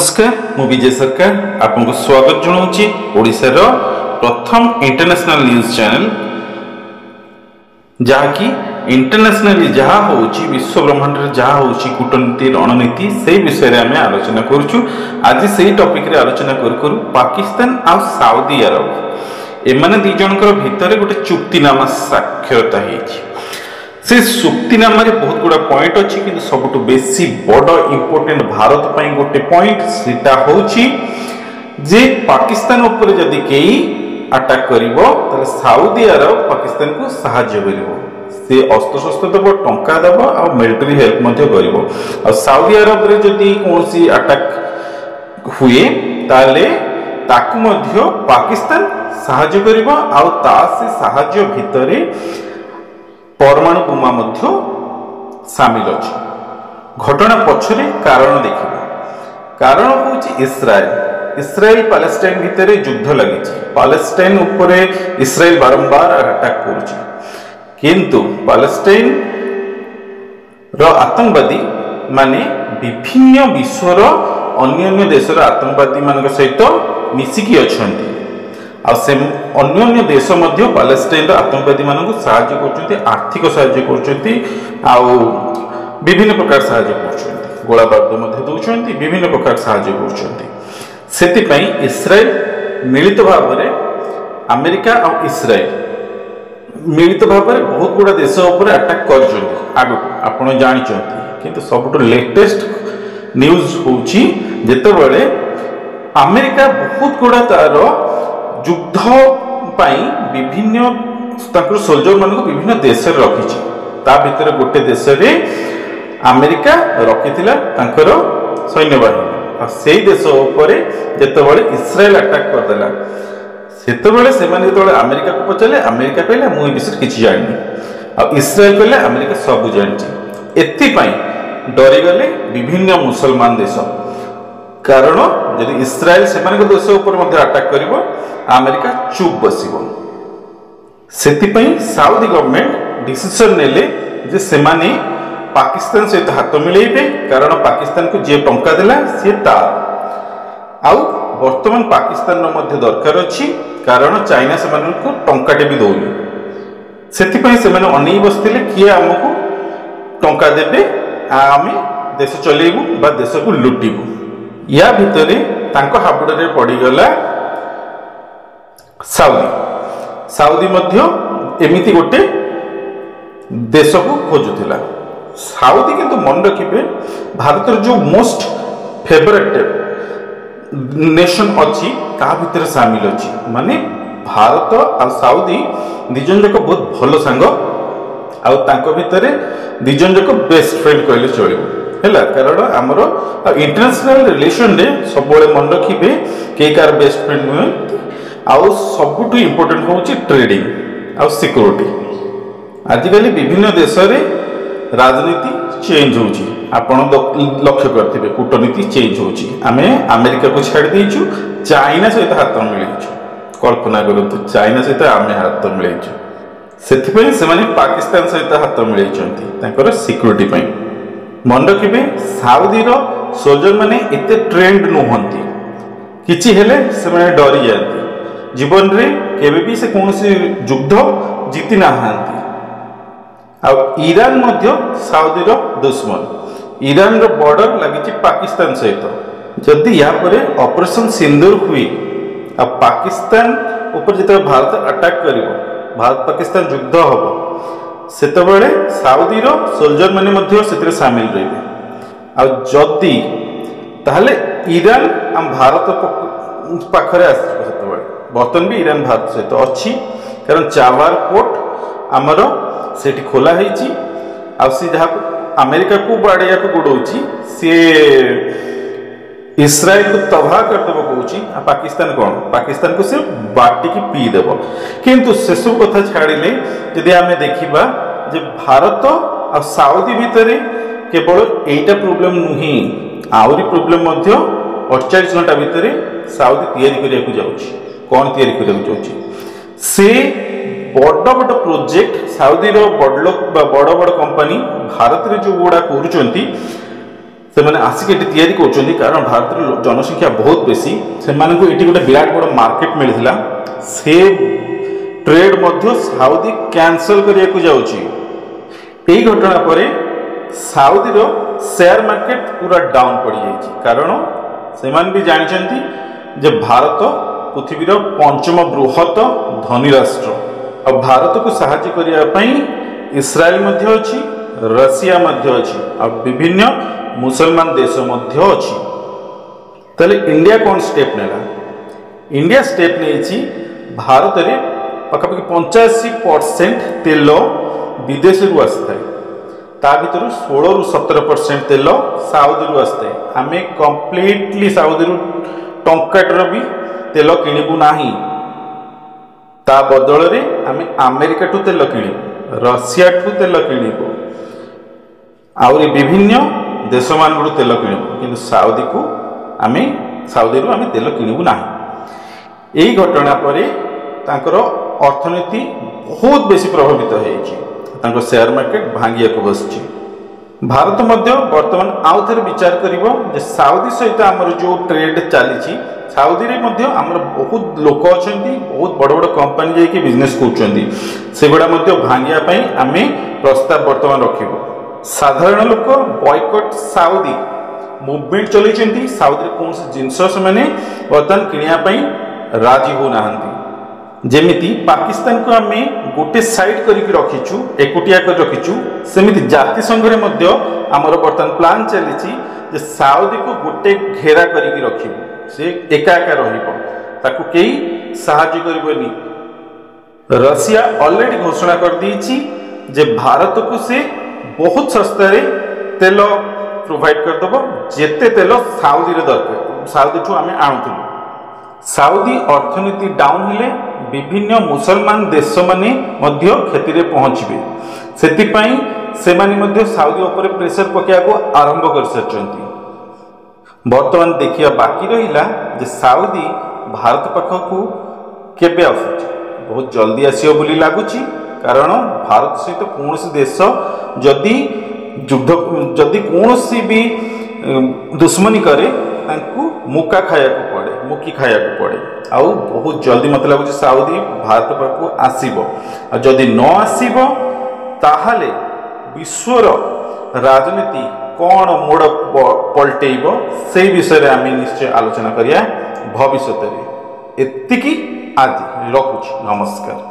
नमस्कार मु विजय सरकार आपको स्वागत जनाऊँगी ओडिशार प्रथम इंटरनेशनल न्यूज चैनल जहाँकि इंटरनेशनली जहाँ होची विश्व ब्रह्मांड जहाँ होची कूटनीति रणनीति से विषय में आम आलोचना करुचु। आज से टॉपिक रे आलोचना करू पाकिस्तान आ साउदी अरब एमाने दी जनकर भितर गोटे चुक्तिनामा साक्षरता होती। से चुक्तिनामा बहुत गुड़ा पॉइंट अच्छी कि सबुठ बेसी बड़ इंपोर्टेंट भारत पर गोटे पॉइंट सेटा होची जे पाकिस्तान उपर जदि कई अटैक करिवो ताले साउदी अरब पाकिस्तान को सहायता करिवो। से अस्त्र शस्त्र देव टंका देव आ मिलिटरी हेल्प मध्य करिवो। आ साउदी अरब रे जदि कोनसी अटैक हुए ताले ताकु मध्य पाकिस्तान सहायता करिवो। आ ता से सहायता भितरे परमाणु बोमा मध्य सामिल अछि। घटना पछरे कारण देखिबा। कारण होची इस्राएल पैलेस्टाइन भितर युद्ध लगी। पैलेस्टाइन उपरे इस्राएल बारंबार अटैक करुछि किंतु पैलेस्टाइन रो आतंकवादी माने विभिन्न विश्वर अन्य देशर आतंकवादी मान सहित मिसिकी अछंती। आ से अन्य देश मध्य पैलेस्टाइन आतंकवादी मानक साहाय्य करछंती, आर्थिक साहाय्य करछंती, आ विभिन्न प्रकार साहाय्य करछंती, गोला बारूद मध्य दउछंती, विभिन्न प्रकार साहाय्य करछंती। सेति पई इस्राएल मिलित भाव में अमेरिका और इस्राएल मिलित भाव में बहुत गुड़ा देश उपर अटैक करछंती। आगु आपण जानिछंती किंतु सबटो लेटेस्ट न्यूज होची जेतेबेले अमेरिका बहुत गुड़ा तार युद्ध पाई विभिन्न सोल्जर मान विभिन्न देश रखी। ता भितर गोटे देश रे अमेरिका रखिथिला तांकर सैन्य बाहिनी। से देश उपरे जेतेबेले इस्राएल अटैक करदेला सेतेबेले सेमाने जेतेबेले अमेरिका को पचारे अमेरिका कहले मु ए विषय किछि जानि आ इस्राएल कहले अमेरिका सब जानछि। एथि पई डरी गले विभिन्न मुसलमान देश। कारण यदि इस्राएल सेमाने देश ऊपर मध्य अटैक करिवो अमेरिका चुप बसिवो। सेतिपई साउदी गवर्नमेंट डिसीजन नेले जे सेमाने पाकिस्तान सहित हाथ मिलेबे। कारण पाकिस्तान को जे टंका देला से ता आउ वर्तमान पाकिस्तान मध्य दरकार अछि। कारण चाइना सेमाने को टंकाटे भी दउनी। सेतिपई सेमाने अनै बसथिले किए हमकु टंका देबे आमे देश चलेबू बा देश को लुटिबू। या भितरे तांको हाबुडरे पड़ीगला साउदी मध्य एमिति गोटे देश को खोजुला। साउदी किंतु मन रखिबे भारतर जो मोस्ट फेवरेट नेशन अच्छी ता भितर सामिल अच्छी। माने भारत आ साउदी दिजन जाक बहुत भल सांग आ तांको भितरे दिजन जाक बेस्ट फ्रेंड कहले चलिबो हैला। कारण हमर इंटरनेशनल रिलेशन रे सब मन रखिबे के कार बेस्ट फ्रेंड नुहे। आउ सबुठु इंपोर्टेंट होची ट्रेडिंग आ सिक्योरिटी। आजिकल विभिन्न देश रे राजनीति चेंज होची। आपण लक्ष्य करथिबे कूटनीति चेंज होची। आमे अमेरिका को छाड़ देइछु, चाइना सहित हाथ मिलेइछु। कल्पना करंतु चाइना सहित आमे हाथ मिलेइछु। सेथिपई सेमाने पाकिस्तान सहित हाथ मिलेइछंती तांकर सिक्योरिटी पई। मन रखिबे साउदी रो सोल्जर माने एते ट्रेंड नुहंती। किछि हेले सेमाने डरी जांती। जीवन रे केबे भी से कोनसी युद्ध जीति ना हांती। आ ईरान मध्य साउदी रो दुश्मन। ईरान रो बॉर्डर लगी पाकिस्तान सहित। जदि या परे ऑपरेशन सिंदूर हुई आ पाकिस्तान ऊपर जिते भारत अटैक करिवो, भारत पाकिस्तान युद्ध हबो, सेतबेले साउदी रो सोल्जर माने मध्य सेतिरे शामिल रहिबे। आ जदि ताहले ईरान हम भारत पाखरे आसीबो। सेतबेले बर्तन भी ईरान भारत सहित अच्छी। कारण चावार पोर्ट आमर सेठी खोला होईची। आ सी जहाँ अमेरिका को बाड़िया को गोड़ौची सी इस्राएल को तबाह करदेव कहूँ। पाकिस्तान कौन पाकिस्तान को सिर्फ बाटिकी पीदेव। किंतु से सब कथा छाड़िले यदि आमे देखिबा जे भारत आ साउदी भितरे केवल एटा प्रॉब्लम नुही आउरी प्रॉब्लम मध्य 48 घंटा भितरे साउदी तैयारी करिया को जाउची। कौन तैयारी करिया को जाउची से बड़ बड़ प्रोजेक्ट साउदी रो बड़ बड़ कंपनी भारत रे जो गुड़ा करूचंती से मैंने आसिक तैयारी कर कारण भारत जनसंख्या बहुत बेसी से गोटे विराट बड़ मार्केट मिलता से ट्रेड मध्य साउदी कैंसल करने को जाऊँगी। यही घटना पर साउदी रो शेयर मार्केट पूरा डाउन पड़ जाए कारण से भी जानते जे भारत पृथ्वीर पंचम बृहत धनी राष्ट्र और भारत को सहायता करने इस्राएल मध्य अच्छी रशिया मध्य अच्छी और विभिन्न मुसलमान देश मध्य अच्छी। ताले इंडिया कौन स्टेप नेला? इंडिया स्टेप नहीं भारत में पाखापाखि 85% तेल विदेश रू आसता है ता भर 16 ରୁ 17% तेल साउदी रू आसता है। आम कंप्लीटली साउदी रू टंकाटर भी तेल किणबू नहीं ता बदल रे आम अमेरिका ठू तेल किणबू रशिया ठू तेल किणबू आउरी विभिन्न देश मान तेल किणबू कि साउदी को आम साउदी रू आम तेल किणबू ना। यही घटना पर तांकर अर्थनीति बहुत बेसी प्रभावित हो शेयर मार्केट भांगिया को बसची। भारत मध्य वर्तमान आउ थे विचार कर साउदी सहित आमर जो ट्रेड चली साउदी रे मध्य आमर बहुत लोक अच्छा बहुत बड़ बड़ कंपनी जाकि बिजनेस करुँचा भांगिया आम प्रस्ताव वर्तमान रखिबु। साधारण लोक बॉयकट साउदी मुवमेंट चलती साउदी कौन जिनस से बर्तमान किणापी राजी हो ना। जेमिति पाकिस्तान को आम गोटे साइड करके रखीचु एकुटिया कर रखीचु सेमिति जाति संघ रे मध्य आमर बर्तमान प्लान चली साउदी को गोटे घेरा करके रखिबु से एका एका रहिबो ताकू केही सहायता करबोनी। रशिया ऑलरेडी घोषणा कर दीची जे भारत को से बहुत सस्ता रे तेल प्रोवाइड कर दबो जेते तेल साउदी रे दरकार साउदी ठू आम आणुथुलु। साउदी अर्थनीति डाउन हेले विभिन्न मुसलमान देश माने मध्य क्षति रे पहुँचे से मध्य साउदी उपर प्रेशर पकड़ा को आरंभ कर सारी। बर्तमान देखिया बाकी रहिला जे साउदी भारत पाखक केबे आसुची बहुत जल्दी आसियो बोली लागुची कारण भारत सहित कौन देश जदि युद्ध जदि कौन भी दुश्मनी करे तांकू मुका खाया को पड़े मुकी खाया को पड़े आउ बहुत जल्दी मत लगुच साउदी भारत पाखक आसीबो आ जदि न आसीबो ताहाले विश्वर राजनीति कौन मोड़ पलटेब से विषय आम निश्चय आलोचना करिया भविष्य। एतिकी आज रखुछि नमस्कार।